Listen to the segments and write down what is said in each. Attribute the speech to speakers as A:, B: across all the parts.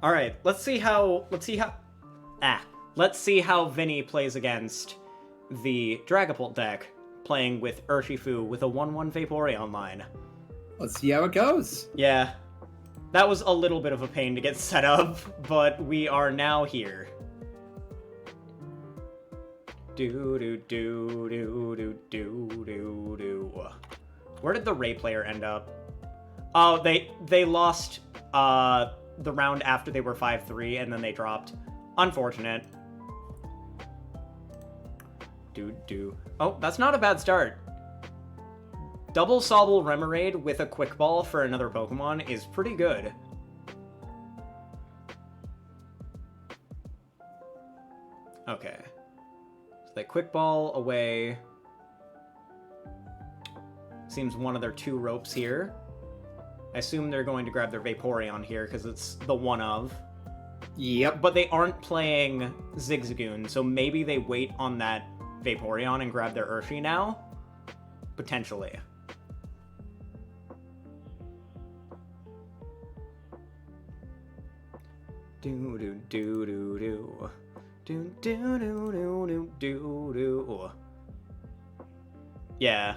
A: All right, let's see how Vini plays against the Dragapult deck, playing with Urshifu with a 1/1 Vaporeon line.
B: Let's see how it goes.
A: Yeah, that was a little bit of a pain to get set up, but we are now here. Where did the Ray player end up? Oh, they lost the round after they were 5-3, and then they dropped. Unfortunate. Oh, that's not a bad start. Double Sobble Remoraid with a Quick Ball for another Pokemon is pretty good. Okay. So they Quick Ball away. Seems one of their 2 ropes here. I assume they're going to grab their Vaporeon here because it's the one of.
B: Yep.
A: But they aren't playing Zigzagoon, so maybe they wait on that Vaporeon and grab their Urshi now? Potentially. Yeah.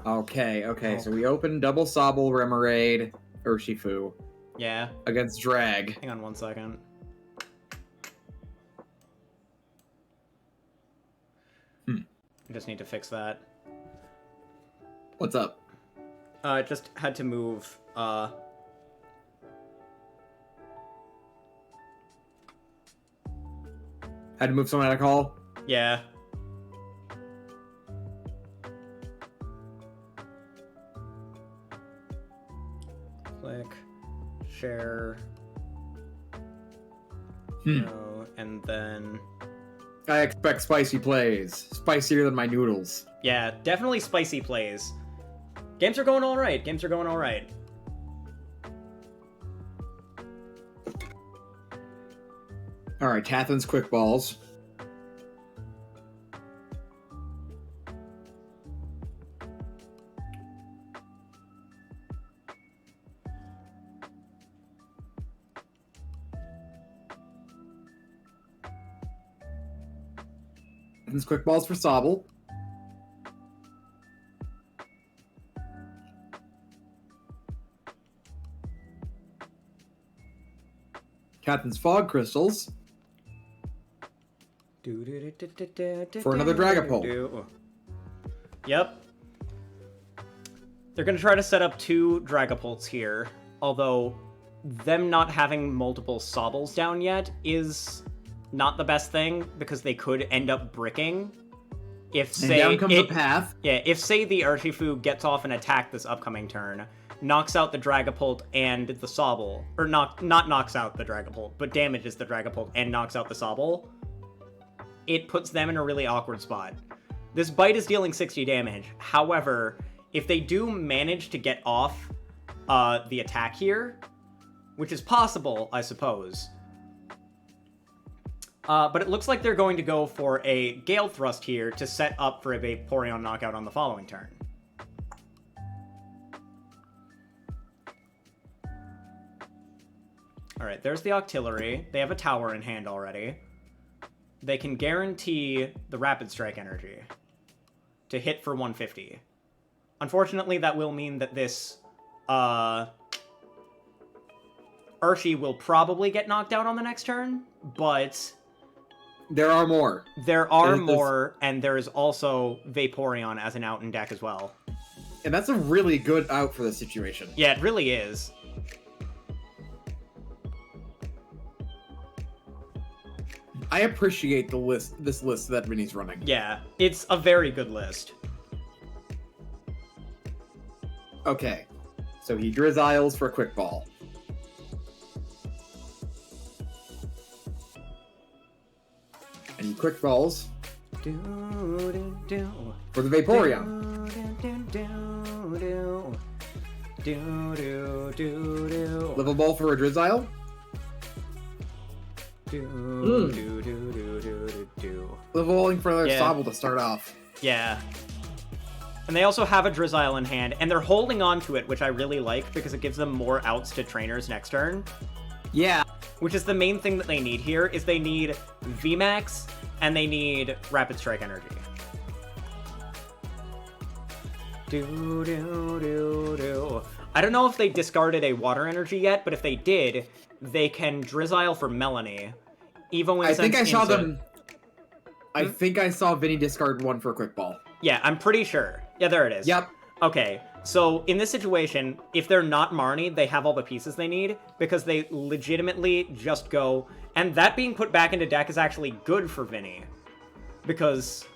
B: Okay, so we open Double Sobble Remoraid Urshifu.
A: Yeah.
B: Against Drag.
A: Hang on 1 second. I just need to fix that.
B: What's up?
A: I just had to move,
B: Had to move someone out of call?
A: Yeah. Click. Share. No, and then...
B: I expect spicy plays. Spicier than my noodles.
A: Yeah, definitely spicy plays. Games are going alright. Games are going alright.
B: Alright, Tathenz Quick Balls. Tathenz Quick Balls for Sobble. Tathenz Fog Crystals. For another Dragapult.
A: Yep. They're going to try to set up 2 Dragapults here, although them not having multiple Sobbles down yet is not the best thing, because they could end up bricking. If, say,
B: and down comes the path.
A: Yeah, if, say, the Urshifu gets off an attack this upcoming turn, knocks out the Dragapult and the Sobble, or not knocks out the Dragapult, but damages the Dragapult and knocks out the Sobble, it puts them in a really awkward spot. This bite is dealing 60 damage. However, if they do manage to get off the attack here, which is possible, I suppose, but it looks like they're going to go for a Gale Thrust here to set up for a Vaporeon knockout on the following turn. Alright, there's the Octillery. They have a Tower in hand already. They can guarantee the Rapid Strike energy to hit for 150. Unfortunately, that will mean that this Urshi will probably get knocked out on the next turn, but...
B: There are more.
A: There are more, and there is also Vaporeon as an out in deck as well.
B: And that's a really good out for this situation.
A: Yeah, it really is.
B: I appreciate this list that Vini's running.
A: Yeah, it's a very good list.
B: Okay, so he Drizziles for a Quick Ball. And he Quick Balls for the Vaporeon. Level Ball for a Drizzile. Level Balling for another Sobble to start off.
A: Yeah. And they also have a Drizzile in hand, and they're holding on to it, which I really like, because it gives them more outs to trainers next turn.
B: Yeah.
A: Which is the main thing that they need here, is they need VMAX, and they need Rapid Strike Energy. I don't know if they discarded a Water Energy yet, but if they did, they can Drizzile for Melanie. Evo
B: I think I saw
A: into...
B: them... I think I saw Vini discard one for a Quick Ball.
A: Yeah, I'm pretty sure. Yeah, there it is.
B: Yep.
A: Okay, so in this situation, if they're not Marnie, they have all the pieces they need, because they legitimately just go... And that being put back into deck is actually good for Vini. Because,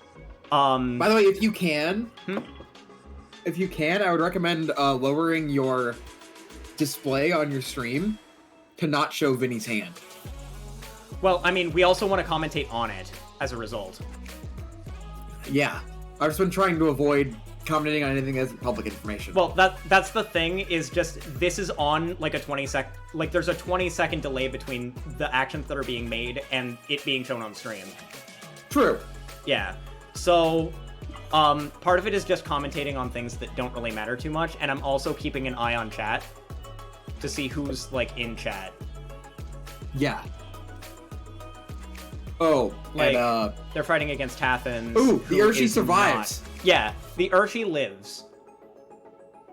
B: By the way, if you can... If you can, I would recommend lowering your display on your stream to not show Vini's hand.
A: Well, I mean, we also want to commentate on it as a result.
B: Yeah. I've just been trying to avoid commenting on anything as public information.
A: Well, that's the thing, is just, this is on, like, a 20-second... Like, there's a 20-second delay between the actions that are being made and it being shown on stream.
B: True.
A: Yeah. So, part of it is just commentating on things that don't really matter too much, and I'm also keeping an eye on chat to see who's, like, in chat.
B: Yeah. Oh,
A: like,
B: and,
A: they're fighting against Tathenz.
B: Ooh, the Urshi survives.
A: Yeah, the Urshi lives.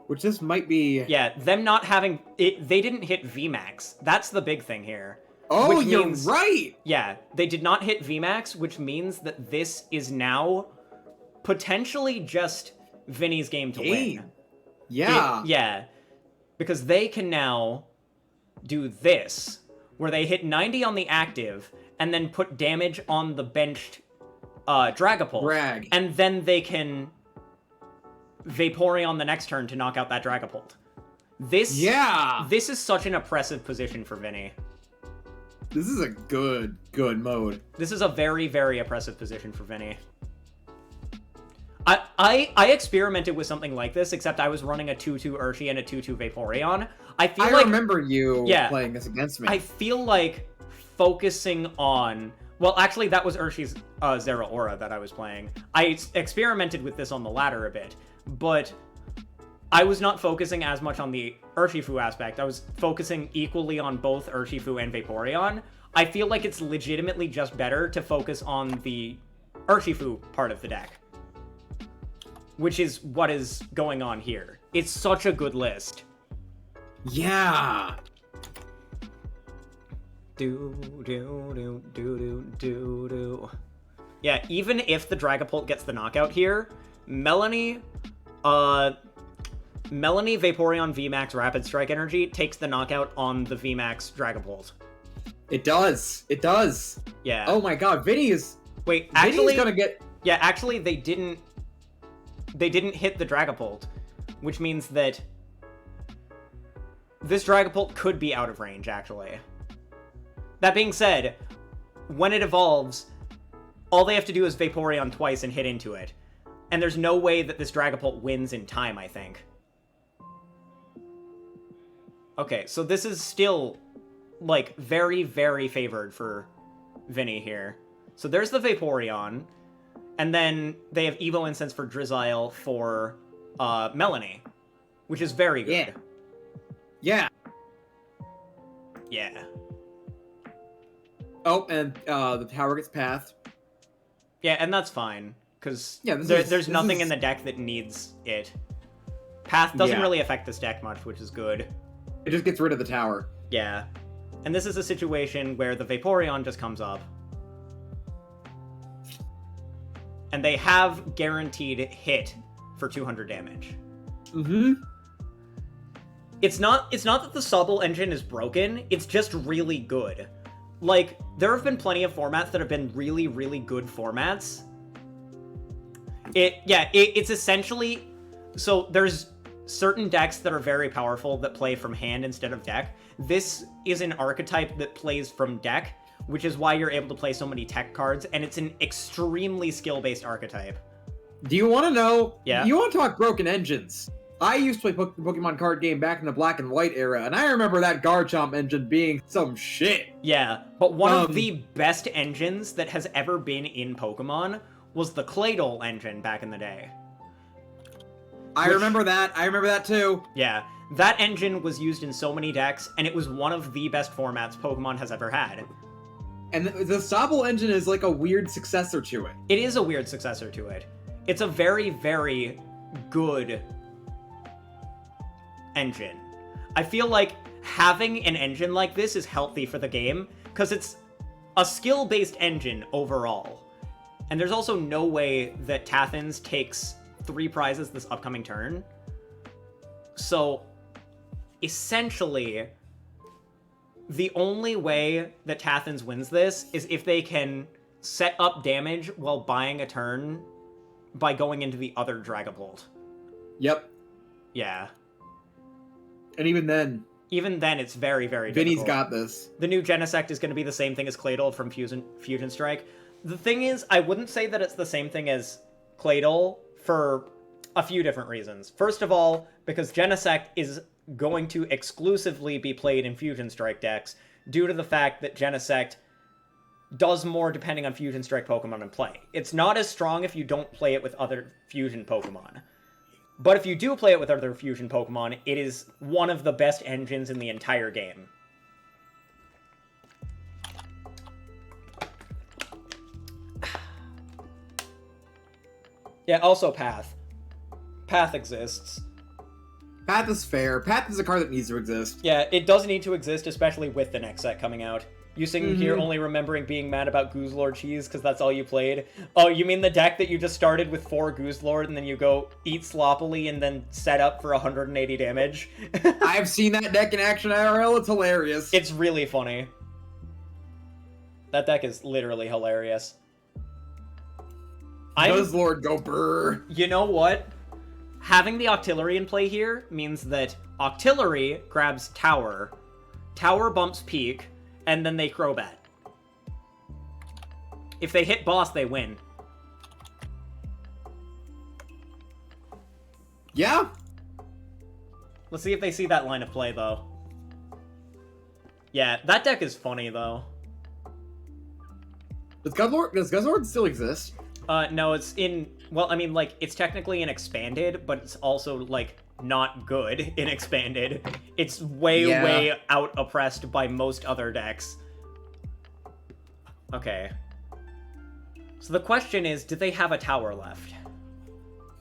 B: Which this might be...
A: Yeah, them not having... They didn't hit VMAX. That's the big thing here.
B: Oh, you're right!
A: Yeah, they did not hit VMAX, which means that this is now potentially just Vini's game to win.
B: Yeah.
A: Yeah, because they can now do this, where they hit 90 on the active, and then put damage on the benched Dragapult.
B: Drag.
A: And then they can Vaporeon the next turn to knock out that Dragapult. This is such an oppressive position for Vini.
B: This is a good mode.
A: This is a very, very oppressive position for Vini. I experimented with something like this, except I was running a 2-2 Urshi and a 2-2 Vaporeon. I
B: remember you playing this against me.
A: I feel like focusing on... Well, actually, that was Urshi's Zeraora that I was playing. I experimented with this on the ladder a bit, but I was not focusing as much on the Urshifu aspect. I was focusing equally on both Urshifu and Vaporeon. I feel like it's legitimately just better to focus on the Urshifu part of the deck, which is what is going on here. It's such a good list.
B: Yeah.
A: Yeah, even if the Dragapult gets the knockout here, Melanie, Vaporeon VMAX Rapid Strike Energy takes the knockout on the VMAX Dragapult.
B: It does. It does.
A: Yeah.
B: Oh my god, Vini is...
A: Wait, actually...
B: Vini's gonna get...
A: Yeah, actually, they didn't hit the Dragapult, which means that this Dragapult could be out of range, actually. That being said, when it evolves, all they have to do is Vaporeon twice and hit into it. And there's no way that this Dragapult wins in time, I think. Okay, so this is still, like, very, very favored for Vini here. So there's the Vaporeon, and then they have Evo Incense for Drizzile for Melanie, which is very good.
B: Yeah.
A: Yeah.
B: Oh, and the tower gets pathed.
A: Yeah, and that's fine, because
B: there's
A: there's nothing in the deck that needs it. Path doesn't really affect this deck much, which is good.
B: It just gets rid of the tower.
A: Yeah. And this is a situation where the Vaporeon just comes up. And they have guaranteed hit for 200 damage.
B: Mm-hmm.
A: It's not that the Sobble engine is broken, it's just really good. Like, there have been plenty of formats that have been really, really good formats. It's essentially... So, there's certain decks that are very powerful that play from hand instead of deck. This is an archetype that plays from deck, which is why you're able to play so many tech cards, and it's an extremely skill-based archetype.
B: Do you want to know?
A: Yeah.
B: You want to talk broken engines? I used to play the Pokemon card game back in the black and white era, and I remember that Garchomp engine being some shit.
A: Yeah, but one of the best engines that has ever been in Pokemon was the Claydol engine back in the day.
B: I remember that. I remember that too.
A: Yeah, that engine was used in so many decks, and it was one of the best formats Pokemon has ever had.
B: And the Sobble engine is like a weird successor to it.
A: It is a weird successor to it. It's a very, very good engine. I feel like having an engine like this is healthy for the game, because it's a skill-based engine overall. And there's also no way that Tathenz takes 3 prizes this upcoming turn. So, essentially, the only way that Tathenz wins this is if they can set up damage while buying a turn by going into the other Dragapult.
B: Yep.
A: Yeah.
B: And even then,
A: it's very, very
B: Vinny's
A: difficult.
B: got this.
A: The new Genesect is going to be the same thing as Claydol from Fusion Strike. The thing is, I wouldn't say that it's the same thing as Claydol for a few different reasons. First of all, because Genesect is going to exclusively be played in Fusion Strike decks due to the fact that Genesect does more depending on Fusion Strike Pokemon in play. It's not as strong if you don't play it with other Fusion Pokemon. But if you do play it with other Fusion Pokemon, it is one of the best engines in the entire game. Yeah, also Path. Path exists.
B: Path is fair. Path is a card that needs to exist.
A: Yeah, it does need to exist, especially with the next set coming out. You sitting here only remembering being mad about Gooselord Cheese because that's all you played? Oh, you mean the deck that you just started with 4 Gooselord and then you go eat sloppily and then set up for 180 damage?
B: I've seen that deck in action IRL. It's hilarious.
A: It's really funny. That deck is literally hilarious.
B: Does Lord go brr?
A: You know what? Having the Octillery in play here means that Octillery grabs Tower, Tower bumps Peak, and then they Crobat. If they hit boss, they win.
B: Yeah.
A: Let's see if they see that line of play, though. Yeah, that deck is funny, though.
B: Does Guzzlord still exist?
A: No, it's in... Well, I mean, like, it's technically in Expanded, but it's also, like, not good in Expanded. It's way out oppressed by most other decks. Okay. So the question is, do they have a tower left?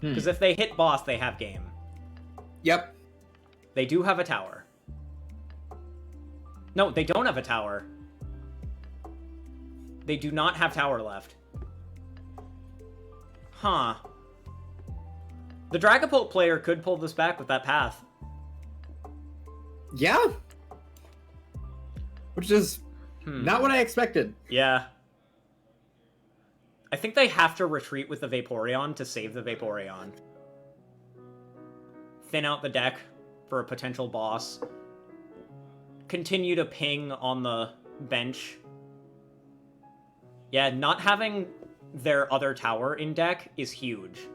A: Because if they hit boss, they have game.
B: Yep.
A: They do have a tower. No, they don't have a tower. They do not have tower left. Huh. The Dragapult player could pull this back with that path.
B: Yeah. Which is not what I expected.
A: Yeah. I think they have to retreat with the Vaporeon to save the Vaporeon. Thin out the deck for a potential boss. Continue to ping on the bench. Yeah, not having their other tower in deck is huge.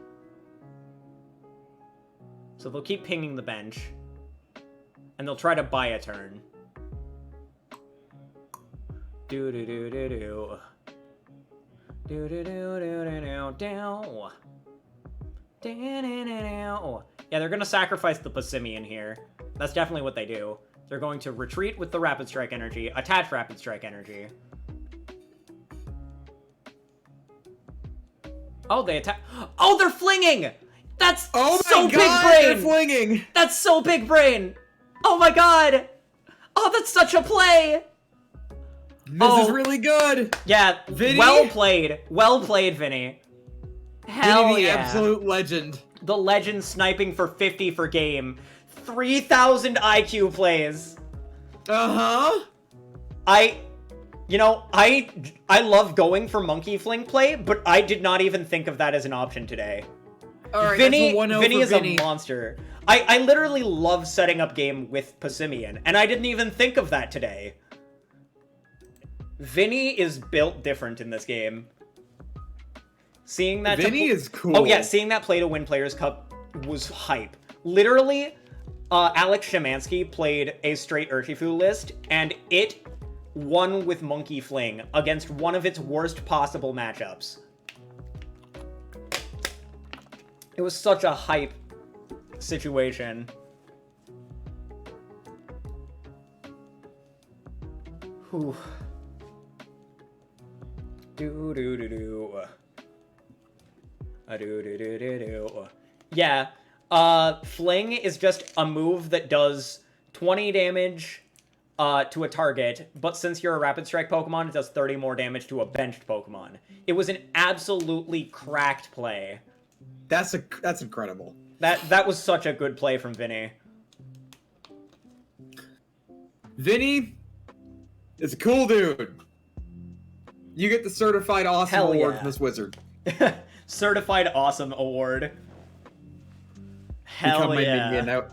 A: So they'll keep pinging the bench. And they'll try to buy a turn. Do-do-do-do-do. Do-do-do-do-do-do-do. Do-do-do-do. Yeah, they're gonna sacrifice the Passimian here. That's definitely what they do. They're going to retreat with the Rapid Strike energy, attach Rapid Strike energy. Oh, they attack. Oh, they're flinging! That's so big brain!
B: They're flinging!
A: That's so big brain! Oh my god! Oh, that's such a play!
B: This is really good!
A: Yeah,
B: Vinny?
A: Well played. Well played, Vinny. Hell
B: Vinny, the
A: yeah.
B: absolute legend.
A: The legend sniping for 50 for game. 3,000 IQ plays.
B: Uh-huh.
A: I love going for Monkey Fling play, but I did not even think of that as an option today.
B: Alright,
A: Vinny,
B: that's a 1-0
A: Vinny
B: for
A: is
B: Vinny.
A: a monster. I literally love setting up game with Passimian, and I didn't even think of that today. Vinny is built different in this game. Seeing that
B: Vinny is cool.
A: Oh yeah, seeing that play to win Players Cup was hype. Literally, Alex Szymanski played a straight Urshifu list, and it won with Monkey Fling against one of its worst possible matchups. It was such a hype situation. Whew. Yeah, Fling is just a move that does 20 damage to a target, but since you're a Rapid Strike Pokemon, it does 30 more damage to a benched Pokemon. It was an absolutely cracked play.
B: That's incredible.
A: That was such a good play from Vini.
B: Vini is a cool dude. You get the Certified Awesome
A: Hell
B: Award
A: yeah.
B: from this wizard.
A: Certified Awesome Award. Hell
B: Become my
A: yeah.
B: minion.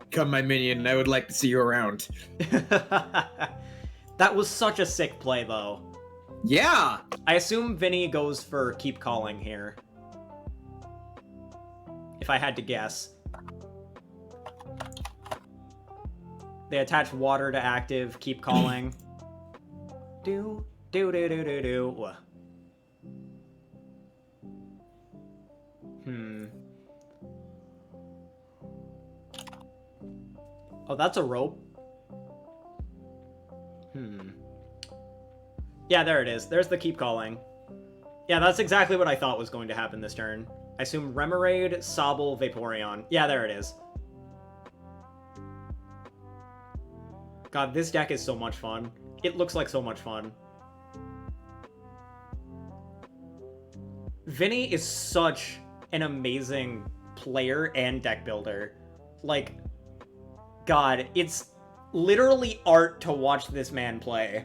B: Become my minion. I would like to see you around.
A: That was such a sick play, though.
B: Yeah.
A: I assume Vini goes for Keep Calling here. If I had to guess. They attach water to active, Keep Calling. Do. Oh, that's a rope. Yeah, there it is. There's the Keep Calling. Yeah, that's exactly what I thought was going to happen this turn. I assume Remoraid, Sobble, Vaporeon. Yeah, there it is. God, this deck is so much fun. It looks like so much fun. Vini is such an amazing player and deck builder. Like, God, it's literally art to watch this man play.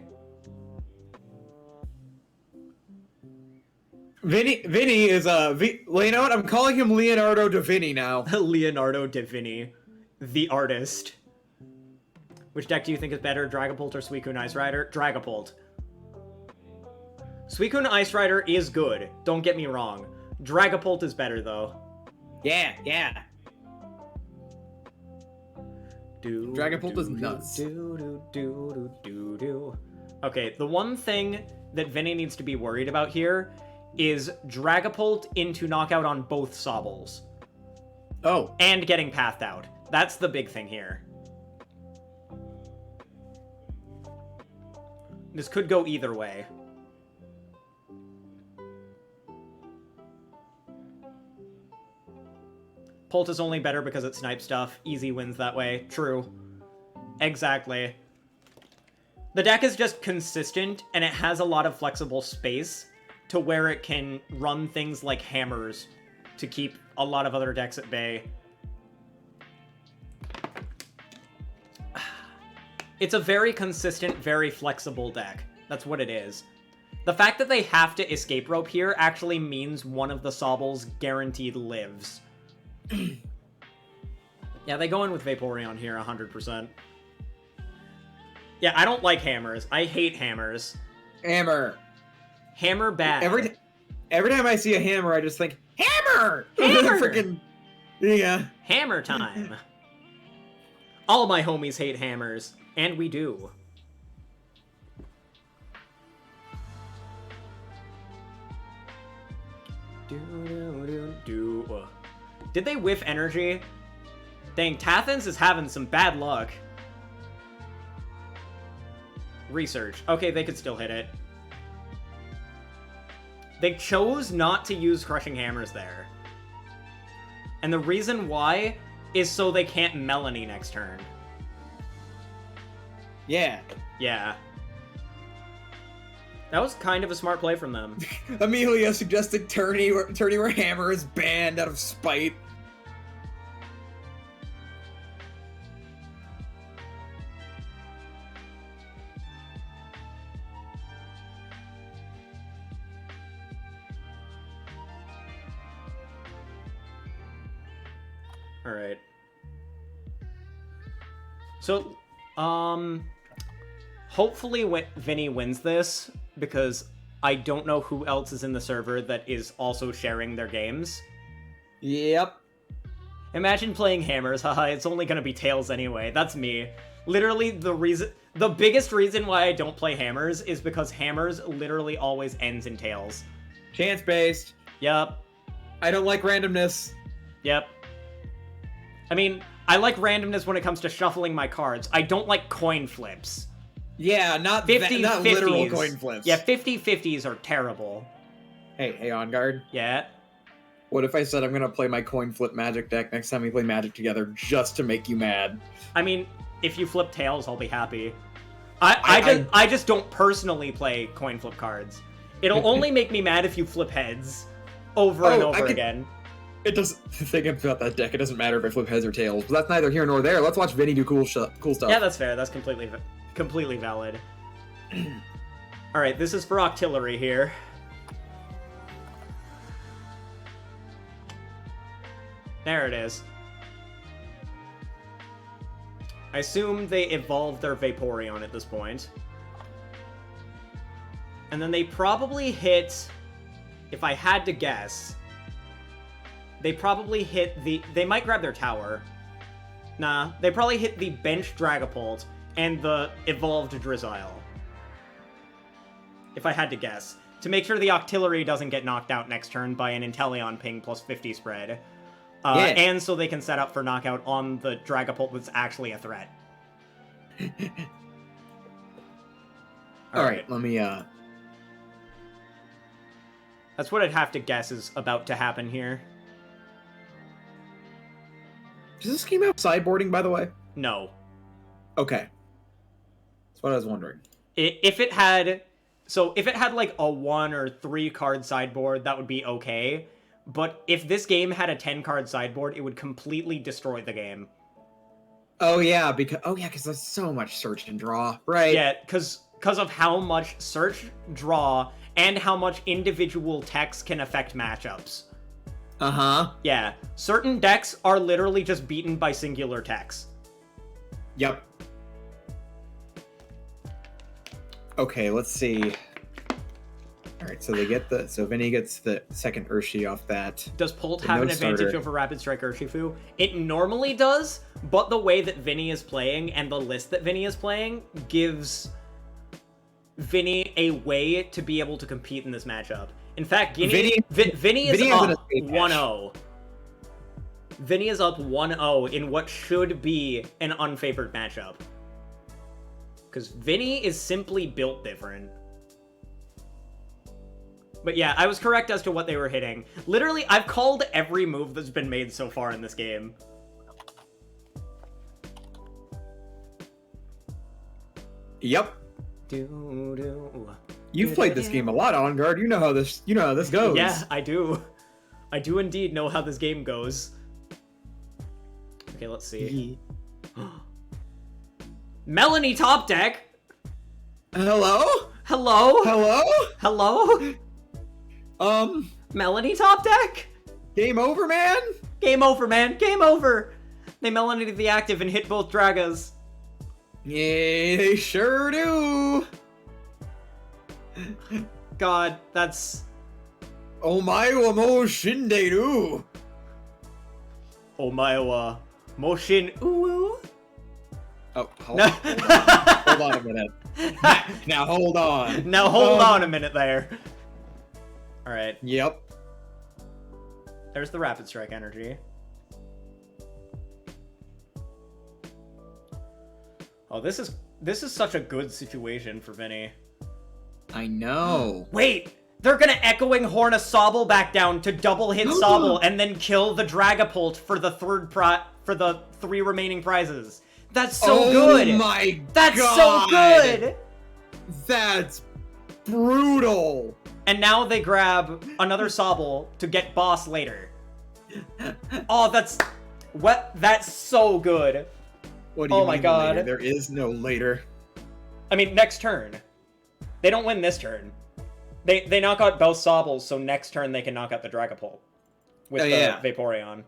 B: Vini is well, you know what? I'm calling him Leonardo da Vinci now.
A: Leonardo da Vinci, the artist. Which deck do you think is better, Dragapult or Suicune Ice Rider? Dragapult. Suicune Ice Rider is good, don't get me wrong. Dragapult is better, though.
B: Yeah. Dragapult is nuts.
A: Okay, the one thing that Vini needs to be worried about here is Dragapult into knockout on both Sobbles.
B: Oh.
A: And getting pathed out. That's the big thing here. This could go either way. Pult is only better because it snipes stuff. Easy wins that way. True. Exactly. The deck is just consistent, and it has a lot of flexible space to where it can run things like hammers to keep a lot of other decks at bay. It's a very consistent, very flexible deck. That's what it is. The fact that they have to escape rope here actually means one of the Sobbles guaranteed lives. Yeah, they go in with Vaporeon here 100%. Yeah, I don't like hammers. I hate hammers.
B: Hammer bad. Every time I see a hammer, I just think, hammer!
A: Hammer!
B: Freaking, yeah.
A: Hammer time. All my homies hate hammers. And we do. Did they whiff energy? Dang, Tathenz is having some bad luck. Research. Okay, they could still hit it. They chose not to use Crushing Hammers there. And the reason why is so they can't Melanie next turn.
B: Yeah.
A: Yeah. That was kind of a smart play from them.
B: Amelia suggested tourney where hammer is banned out of spite.
A: Alright. So, hopefully Vini wins this, because I don't know who else is in the server that is also sharing their games.
B: Yep.
A: Imagine playing hammers, haha, it's only gonna be tails anyway. That's me. Literally, the biggest reason why I don't play hammers is because hammers literally always ends in tails.
B: Chance-based.
A: Yup.
B: I don't like randomness.
A: Yep. I mean, I like randomness when it comes to shuffling my cards. I don't like coin flips.
B: Yeah, not
A: 50
B: not
A: 50s.
B: literal coin flips.
A: Yeah, 50-50s are terrible.
B: Hey, on guard.
A: Yeah.
B: What if I said I'm gonna play my coin flip Magic deck next time we play Magic together just to make you mad?
A: I mean, if you flip tails, I'll be happy. I just don't personally play coin flip cards. It'll only make me mad if you flip heads over and over again.
B: It doesn't. The thing about that deck, it doesn't matter if I flip heads or tails. But that's neither here nor there. Let's watch Vini do cool stuff.
A: Yeah, that's fair. That's completely valid. All right, this is for Octillery here. There it is. I assume they evolved their Vaporeon at this point. And then they probably hit, if I had to guess, they probably hit the... They might grab their tower. Nah, they probably hit the bench Dragapult and the evolved Drizzile. If I had to guess. To make sure the Octillery doesn't get knocked out next turn by an Inteleon ping plus 50 spread. And so they can set up for knockout on the Dragapult that's actually a threat.
B: Alright, let me,
A: That's what I'd have to guess is about to happen here.
B: Does this game have sideboarding, by the way?
A: No.
B: Okay. That's what I was wondering.
A: If it had... So, if it had, like, a 1 or 3 card sideboard, that would be okay. But if this game had a 10-card sideboard, it would completely destroy the game.
B: Oh, yeah, because there's so much search and draw, right?
A: Yeah, because of how much search, draw, and how much individual techs can affect matchups.
B: Uh-huh.
A: Yeah, certain decks are literally just beaten by singular techs.
B: Yep. Okay, let's see. Alright, so so Vini gets the second Urshi off that.
A: Does Pult have an advantage over Rapid Strike Urshifu? It normally does, but the way that Vini is playing and the list that Vini is playing gives Vini a way to be able to compete in this matchup. In fact, Vini is up 1-0. Vini is up 1-0 in what should be an unfavored matchup. Because Vini is simply built different. But yeah, I was correct as to what they were hitting. Literally, I've called every move that's been made so far in this game.
B: Yep. You've played this game a lot, On Guard. You know how this goes.
A: Yeah, I do. I do indeed know how this game goes. Okay, let's see. Melanie top deck.
B: Hello?
A: Hello?
B: Hello?
A: Hello? Melanie top deck?
B: Game over, man?
A: Game over, man. Game over. They Melanie the active and hit both Dragas.
B: Yeah, they sure do.
A: God, that's...
B: Omae wa mo shinderu.
A: Omae wa mo shin uwu.
B: Oh, hold on. Hold on a minute. Now hold on.
A: Now hold on a minute there. Alright.
B: Yep.
A: There's the Rapid Strike energy. Oh, this is such a good situation for Vini.
B: I know.
A: Wait! They're gonna Echoing Horn a Sobble back down to double hit Sobble and then kill the Dragapult for the for the 3 remaining prizes. That's so good!
B: Oh my god!
A: That's so good!
B: That's brutal!
A: And now they grab another Sobble to get boss later. Oh, that's so good.
B: What do you mean
A: my god.
B: Later? There is no later.
A: I mean, next turn. They don't win this turn. They knock out both Sobbles, so next turn they can knock out the Dragapult with the Vaporeon.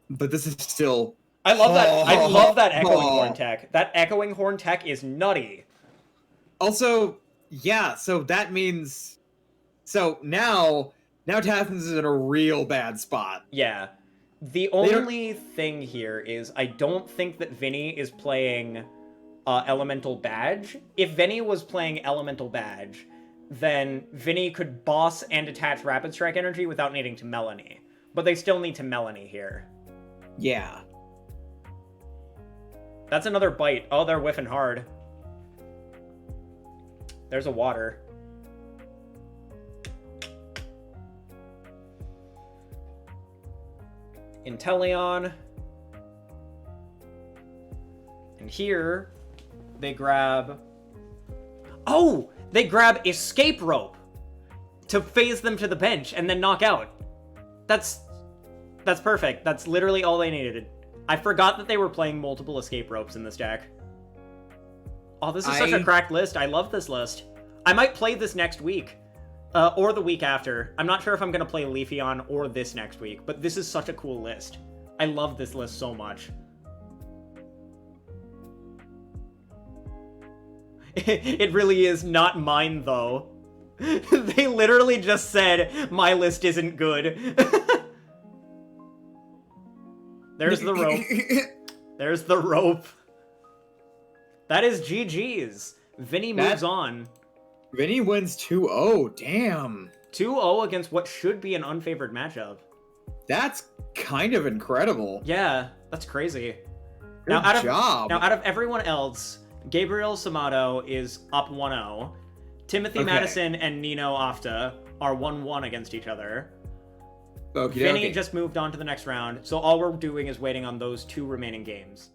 B: But this is still...
A: I love that. I love that Echoing Horn tech. That Echoing Horn tech is nutty.
B: Also, yeah, so that means... So now Tathenz is in a real bad spot.
A: Yeah. The only thing here is I don't think that Vini is playing Elemental Badge. If Vini was playing Elemental Badge, then Vini could boss and attach Rapid Strike energy without needing to Melanie. But they still need to Melanie here.
B: Yeah.
A: That's another bite. Oh, they're whiffing hard. There's a water. Inteleon. And here, they grab... Oh! They grab Escape Rope to phase them to the bench and then knock out. That's perfect. That's literally all they needed. I forgot that they were playing multiple Escape Ropes in this deck. Oh, this is such a cracked list. I love this list. I might play this next week. Or the week after. I'm not sure if I'm going to play Leafeon or this next week, but this is such a cool list. I love this list so much. It really is not mine, though. They literally just said, my list isn't good. There's the rope. There's the rope. That is GG's. Vini moves on.
B: Vini wins 2-0. Damn.
A: 2-0 against what should be an unfavored matchup.
B: That's kind of incredible.
A: Yeah, that's crazy.
B: Good job.
A: Now, out of everyone else, Gabriel Samato is up 1-0. Timothy Madison and Nino Afta are 1-1 against each other. Vinny just moved on to the next round, so all we're doing is waiting on those two remaining games.